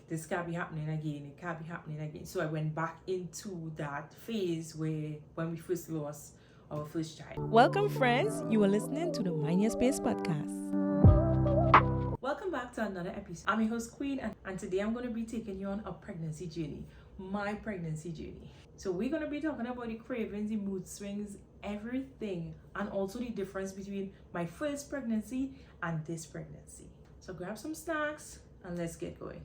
this can't be happening again, it can't be happening again. So I went back into that phase where when we first lost our first child. Welcome, friends. You are listening to the Mind Your Space podcast. Welcome back to another episode. I'm your host, Queen, and today I'm going to be taking you on a pregnancy journey, my pregnancy journey. So we're going to be talking about the cravings, the mood swings, everything, and also the difference between my first pregnancy and this pregnancy. So grab some snacks and let's get going.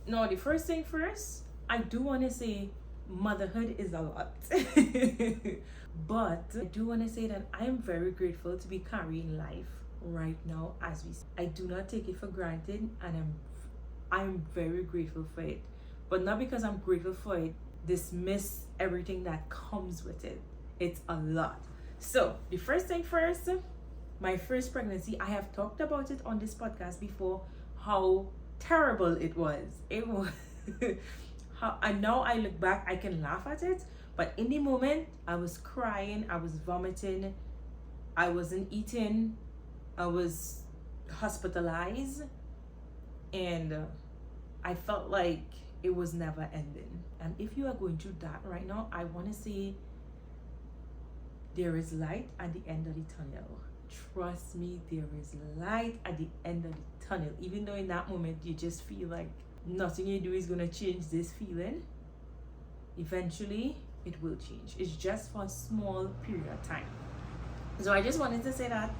Now, the first thing first, I do want to say motherhood is a lot. But I do want to say that I am very grateful to be carrying life right now as we speak. I do not take it for granted, and I'm very grateful for it. But not because I'm grateful for it, dismiss everything that comes with it. It's a lot. So the first thing first, my first pregnancy, I have talked about it on this podcast before, how terrible it was. It was and now I look back, I can laugh at it, but in the moment I was crying, I was vomiting, I wasn't eating, I was hospitalized, and I felt like it was never ending. And if you are going through that right now, I want to say there is light at the end of the tunnel. Trust me, there is light at the end of the tunnel. Even though in that moment you just feel like nothing you do is going to change this feeling, eventually it will change. It's just for a small period of time. So I just wanted to say that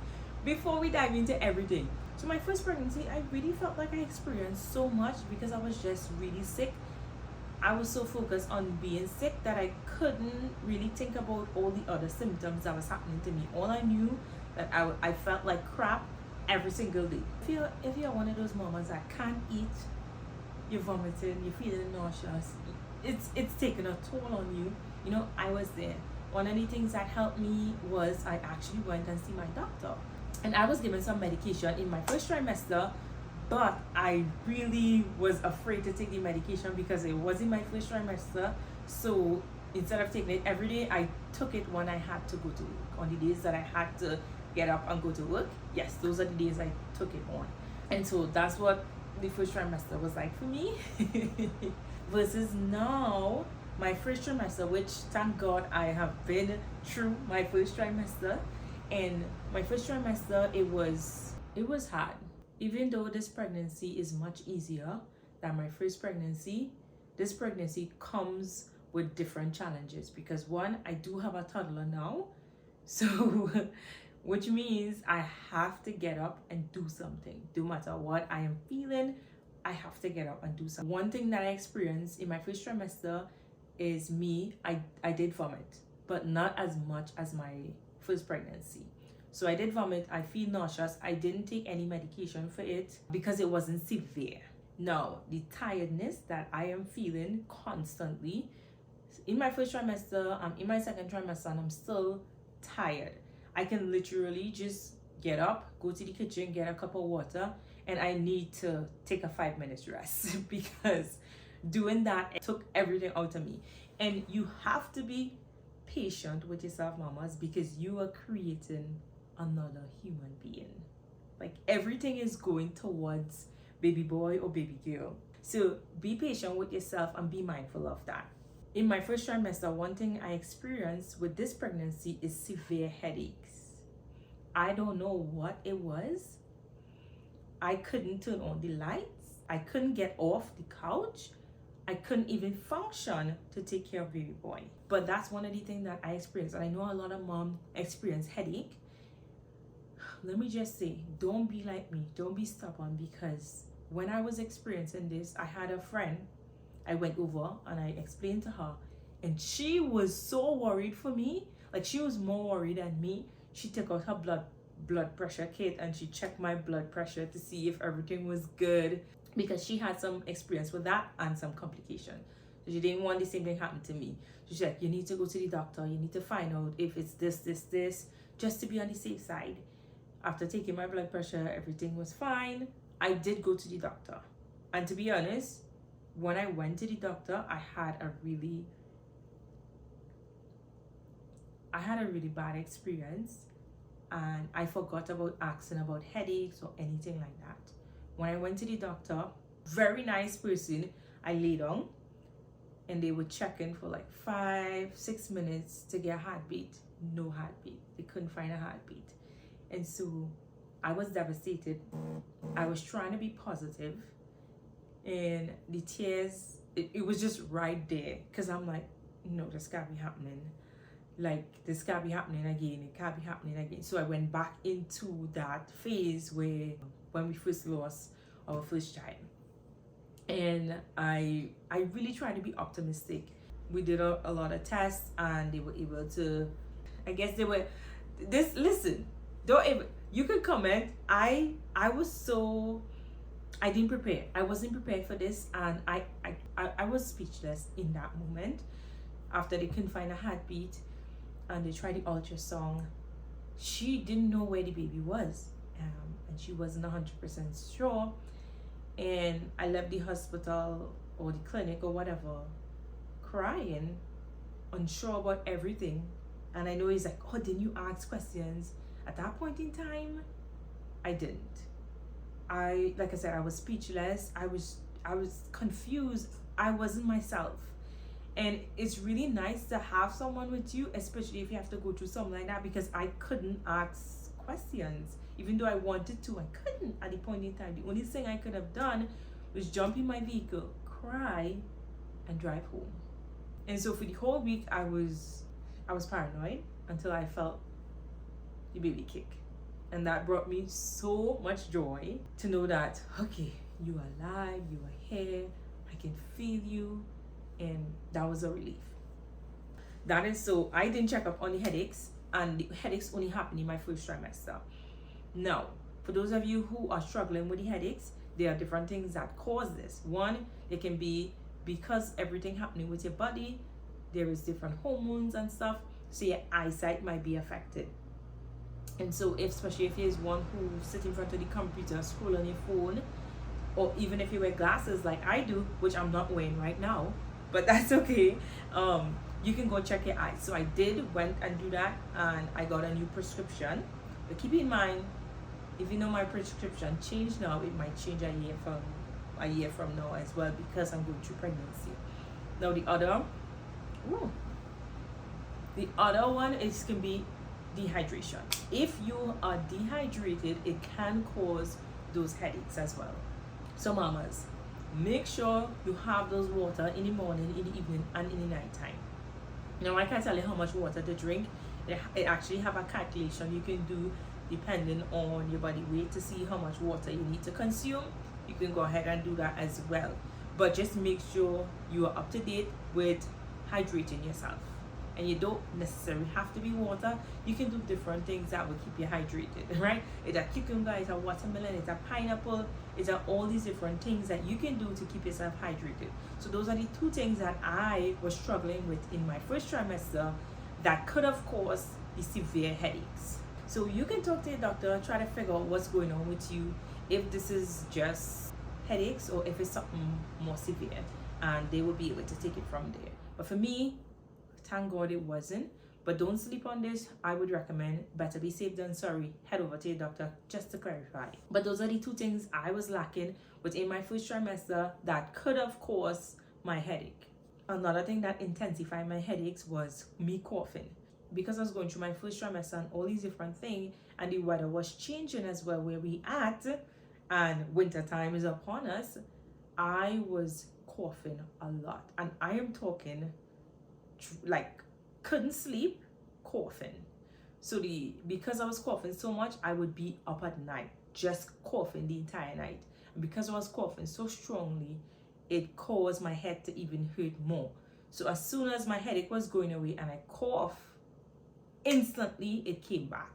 before we dive into everything. So my first pregnancy, I really felt like I experienced so much because I was just really sick. I was so focused on being sick that I couldn't really think about all the other symptoms that was happening to me. All I knew that I felt like crap every single day. If you're one of those mamas that can't eat, you're vomiting, you're feeling nauseous, it's taking a toll on you. You know, I was there. One of the things that helped me was I actually went and see my doctor. And I was given some medication in my first trimester, but I really was afraid to take the medication because it was in my first trimester. So instead of taking it every day, I took it when I had to go to work. On the days that I had to get up and go to work, yes, those are the days I took it on. And so that's what the first trimester was like for me. Versus now, my first trimester, which thank God I have been through my first trimester. And my first trimester, it was hard. Even though this pregnancy is much easier than my first pregnancy, this pregnancy comes with different challenges because one, I do have a toddler now. So which means I have to get up and do something. No matter what I am feeling, I have to get up and do something. One thing that I experienced in my first trimester is I did vomit, but not as much as my first pregnancy. So I did vomit, I feel nauseous. I didn't take any medication for it because it wasn't severe. Now, the tiredness that I am feeling constantly, in my first trimester, I'm in my second trimester and I'm still tired. I can literally just get up, go to the kitchen, get a cup of water, and I need to take a 5 minutes rest because doing that took everything out of me. And you have to be patient with yourself, mamas, because you are creating another human being. Like everything is going towards baby boy or baby girl. So be patient with yourself and be mindful of that. In my first trimester, one thing I experienced with this pregnancy is severe headaches. I don't know what it was. I couldn't turn on the lights. I couldn't get off the couch. I couldn't even function to take care of baby boy. But that's one of the things that I experienced. And I know a lot of moms experience headache. Let me just say, don't be like me. Don't be stubborn, because when I was experiencing this, I had a friend. I went over and I explained to her, and she was so worried for me. Like, she was more worried than me. She took out her blood pressure kit and she checked my blood pressure to see if everything was good, because she had some experience with that and some complications. So she didn't want the same thing happen to me. She's like, you need to go to the doctor. You need to find out if it's this, just to be on the safe side. After taking my blood pressure, everything was fine. I did go to the doctor. And to be honest, when I went to the doctor, I had a really bad experience, and I forgot about asking about headaches or anything like that. When I went to the doctor, very nice person, I lay down and they would check in for like 5-6 minutes to get a heartbeat. No heartbeat. They couldn't find a heartbeat. And so I was devastated. I was trying to be positive, and the tears, it was just right there, because I'm like, no, this can't be happening. Like, this can't be happening again. It can't be happening again. So I went back into that phase where when we first lost our first child. And I really tried to be optimistic. We did a lot of tests, and they were able to, I guess they were, this, listen, don't even, you could comment. I didn't prepare. I wasn't prepared for this, and I was speechless in that moment. After they couldn't find a heartbeat and they tried the ultrasound, she didn't know where the baby was, and she wasn't 100% sure. And I left the hospital or the clinic or whatever crying, unsure about everything. And I know he's like, oh, didn't you ask questions? At that point in time, I didn't. Like I said, I was speechless. I was confused. I wasn't myself. And it's really nice to have someone with you, especially if you have to go through something like that, because I couldn't ask questions. Even though I wanted to, I couldn't at the point in time. The only thing I could have done was jump in my vehicle, cry, and drive home. And so for the whole week, I was paranoid until I felt the baby kick. And that brought me so much joy to know that, okay, you are alive, you are here, I can feel you. And that was a relief. That is, so I didn't check up on the headaches, and the headaches only happened in my first trimester. Now, for those of you who are struggling with the headaches, there are different things that cause this. One, it can be because everything happening with your body, there is different hormones and stuff, so your eyesight might be affected. And so especially if you're one who sits in front of the computer, scroll on your phone, or even if you wear glasses like I do, which I'm not wearing right now, but that's okay, you can go check your eyes. So I went and do that, and I got a new prescription. But keep in mind, if you know my prescription changed now, it might change a year from now as well, because I'm going through pregnancy. Now the other one can be dehydration. If you are dehydrated, it can cause those headaches as well. So mamas, make sure you have those water in the morning, in the evening, and in the nighttime. Now I can't tell you how much water to drink. It actually have a calculation you can do depending on your body weight to see how much water you need to consume. You can go ahead and do that as well. But just make sure you are up to date with hydrating yourself. And you don't necessarily have to be water. You can do different things that will keep you hydrated, right? It's a cucumber, it's a watermelon, it's a pineapple, it's all these different things that you can do to keep yourself hydrated. So those are the two things that I was struggling with in my first trimester that could have caused the severe headaches. So you can talk to your doctor, try to figure out what's going on with you, if this is just headaches or if it's something more severe, and they will be able to take it from there. But for me, thank God it wasn't. But don't sleep on this. I would recommend better be safe than sorry. Head over to your doctor just to clarify. But those are the two things I was lacking within my first trimester that could have caused my headache. Another thing that intensified my headaches was me coughing. Because I was going through my first trimester and all these different things, and the weather was changing as well where we at, and winter time is upon us, I was coughing a lot. And I am talking like couldn't sleep, coughing. So because I was coughing so much, I would be up at night just coughing the entire night. And because I was coughing so strongly, it caused my head to even hurt more. So as soon as my headache was going away and I coughed, instantly it came back.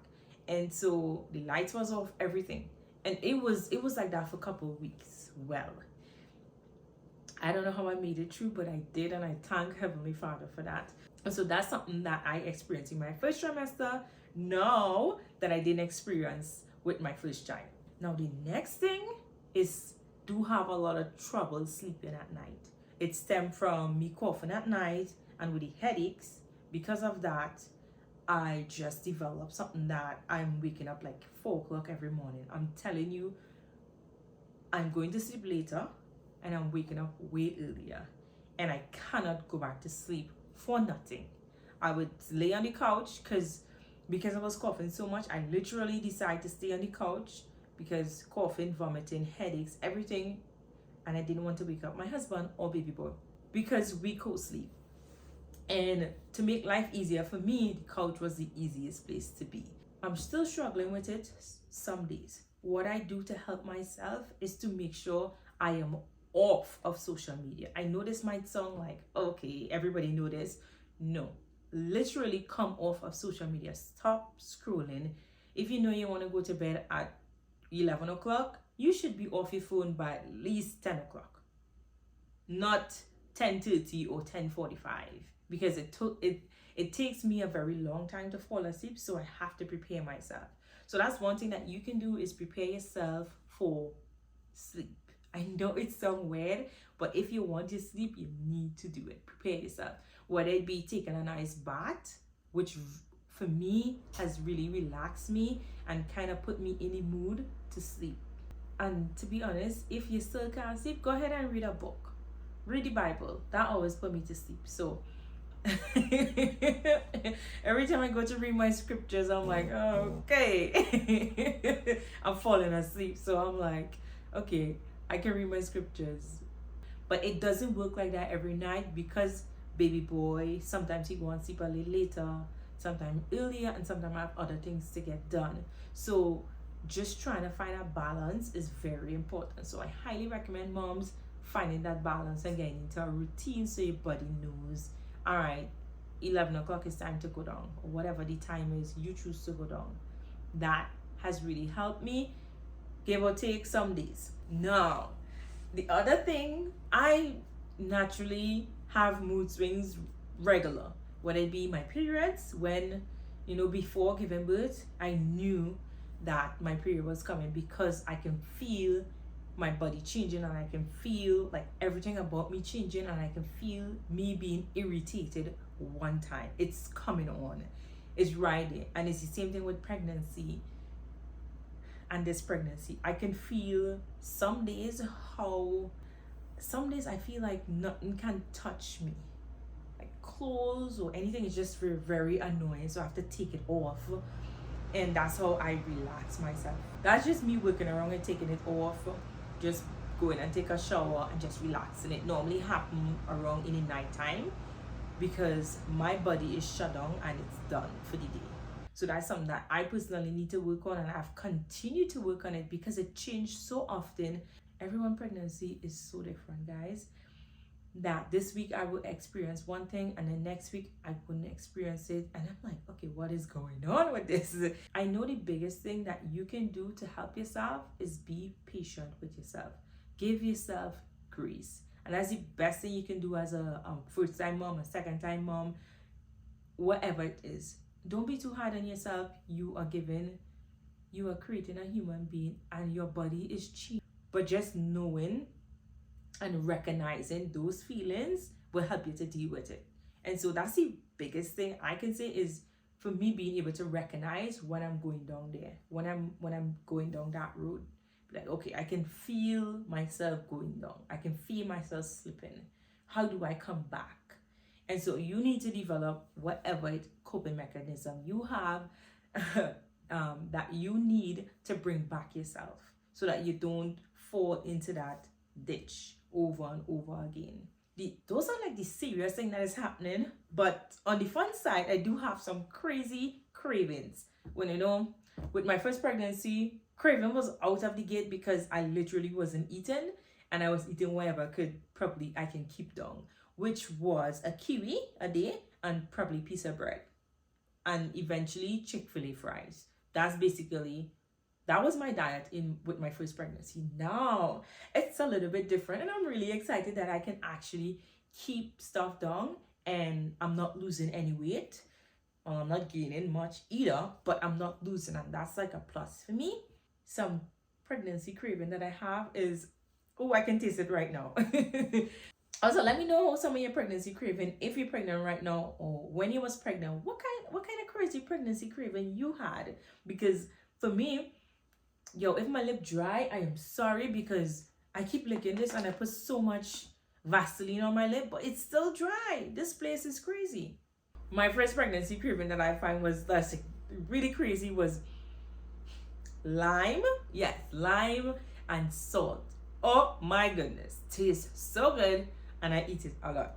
And so the lights was off, everything. And it was like that for a couple of weeks. Well, I don't know how I made it through, but I did, and I thank Heavenly Father for that. And so that's something that I experienced in my first trimester, now that I didn't experience with my first child. Now the next thing is do have a lot of trouble sleeping at night. It stemmed from me coughing at night and with the headaches. Because of that, I just developed something that I'm waking up like 4 o'clock every morning. I'm telling you, I'm going to sleep later. and I'm waking up way earlier, and I cannot go back to sleep for nothing. I would lay on the couch because I was coughing so much. I literally decided to stay on the couch because coughing, vomiting, headaches, everything, and I didn't want to wake up my husband or baby boy because we co-sleep. And to make life easier for me, the couch was the easiest place to be. I'm still struggling with it some days. What I do to help myself is to make sure I am off of social media. I know this might sound like, okay, everybody know this. No, literally come off of social media. Stop scrolling. If you know you want to go to bed at 11 o'clock, you should be off your phone by at least 10 o'clock. Not 10:30 or 10:45, because it takes me a very long time to fall asleep, so I have to prepare myself. So that's one thing that you can do, is prepare yourself for sleep. I know it sounds weird, but if you want to sleep, you need to do it. Prepare yourself. Whether it be taking a nice bath, which for me has really relaxed me and kind of put me in the mood to sleep. And to be honest, if you still can't sleep, go ahead and read a book. Read the Bible. That always put me to sleep. So every time I go to read my scriptures, I'm like, oh, okay. I'm falling asleep. So I'm like, okay, I can read my scriptures. But it doesn't work like that every night, because baby boy, sometimes he wants to sleep a little later, sometimes earlier, and sometimes I have other things to get done. So just trying to find a balance is very important. So I highly recommend moms finding that balance and getting into a routine, so your body knows, all right, 11 o'clock is time to go down, or whatever the time is you choose to go down. That has really helped me, give or take some days. Now, the other thing, I naturally have mood swings regular, whether it be my periods. When, before giving birth, I knew that my period was coming, because I can feel my body changing, and I can feel like everything about me changing, and I can feel me being irritated one time. It's coming on, it's right there. And it's the same thing with pregnancy. And this pregnancy, I can feel some days I feel like nothing can touch me, like clothes or anything is just very, very annoying, so I have to take it off. And that's how I relax myself. That's just me working around and taking it off, just going and take a shower and just relaxing. It normally happens around in the night time, because my body is shut down and it's done for the day. So that's something that I personally need to work on, and I've continued to work on it because it changed so often. Everyone's pregnancy is so different, guys, that this week I will experience one thing, and then next week I wouldn't experience it. And I'm like, okay, what is going on with this? I know the biggest thing that you can do to help yourself is be patient with yourself. Give yourself grace. And that's the best thing you can do as a first-time mom, a second-time mom, whatever it is. Don't be too hard on yourself. You are creating a human being, and your body is cheap. But just knowing and recognizing those feelings will help you to deal with it. And so that's the biggest thing I can say, is for me being able to recognize when I'm going down there, when I'm going down that road. Like, okay, I can feel myself going down. I can feel myself slipping. How do I come back? And so you need to develop whatever coping mechanism you have that you need to bring back yourself, so that you don't fall into that ditch over and over again. Those are like the serious thing that is happening. But on the fun side, I do have some crazy cravings. With my first pregnancy, craving was out of the gate, because I literally wasn't eating, and I was eating whatever I can keep down, which was a kiwi a day and probably a piece of bread, and eventually Chick-fil-A fries. That was my diet with my first pregnancy. Now it's a little bit different, and I'm really excited that I can actually keep stuff down, and I'm not losing any weight. I'm not gaining much either, but I'm not losing, and that's like a plus for me. Some pregnancy craving that I have is, I can taste it right now. Also, let me know some of your pregnancy craving, if you're pregnant right now, or when you was pregnant, what kind of crazy pregnancy craving you had. Because for me, if my lip dry, I am sorry, because I keep licking this and I put so much Vaseline on my lip, but it's still dry. This place is crazy. My first pregnancy craving that I find was that's really crazy was lime. Yes, lime and salt. Oh my goodness. Tastes so good and I eat it a lot.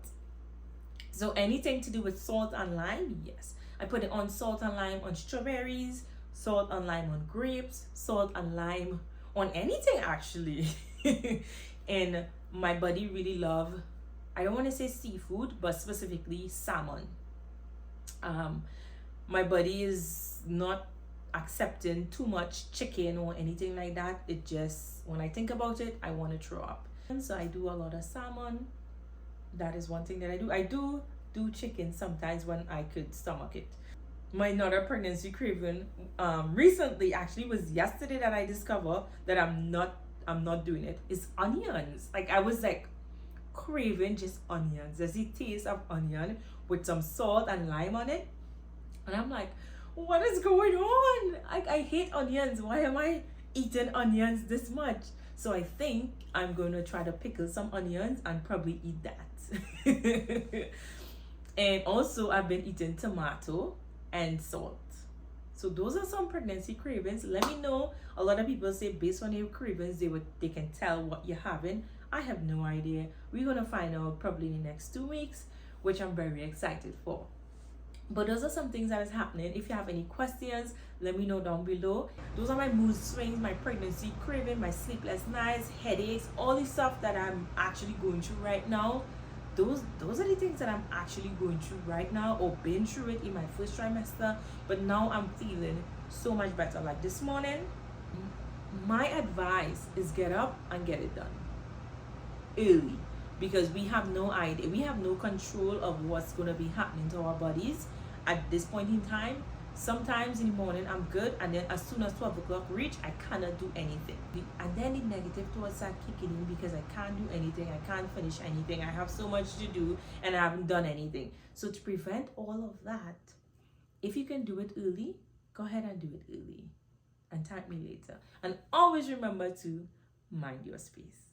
So anything to do with salt and lime, yes. I put it on salt and lime on strawberries, salt and lime on grapes, salt and lime on anything actually. And my body really love, I don't want to say seafood, but specifically salmon. My body is not accepting too much chicken or anything like that. It just, when I think about it, I want to throw up. And so I do a lot of salmon. That is one thing that I do. I do chicken sometimes when I could stomach it. My another pregnancy craving recently, actually was yesterday, that I discovered that I'm not doing it, is onions. Like I was like craving just onions. There's the taste of onion with some salt and lime on it. And I'm like, what is going on? I hate onions. Why am I eating onions this much? So I think I'm going to try to pickle some onions and probably eat that. And also I've been eating tomato and salt. So those are some pregnancy cravings. Let me know. A lot of people say based on your cravings, they can tell what you're having. I have no idea. We're going to find out probably in the next 2 weeks, which I'm very excited for. But those are some things that is happening. If you have any questions, let me know down below. Those are my mood swings, my pregnancy craving, my sleepless nights, headaches, all the stuff that I'm actually going through right now. Those are the things that I'm actually going through right now, or been through it in my first trimester. But now I'm feeling so much better. Like this morning, my advice is get up and get it done early, because we have no idea, we have no control of what's going to be happening to our bodies at this point in time. Sometimes in the morning I'm good, and then as soon as 12 o'clock reach, I cannot do anything, and then the negative thoughts start kicking in because I can't do anything, I can't finish anything, I have so much to do and I haven't done anything. So to prevent all of that, if you can do it early, go ahead and do it early and thank me later. And always remember to mind your space.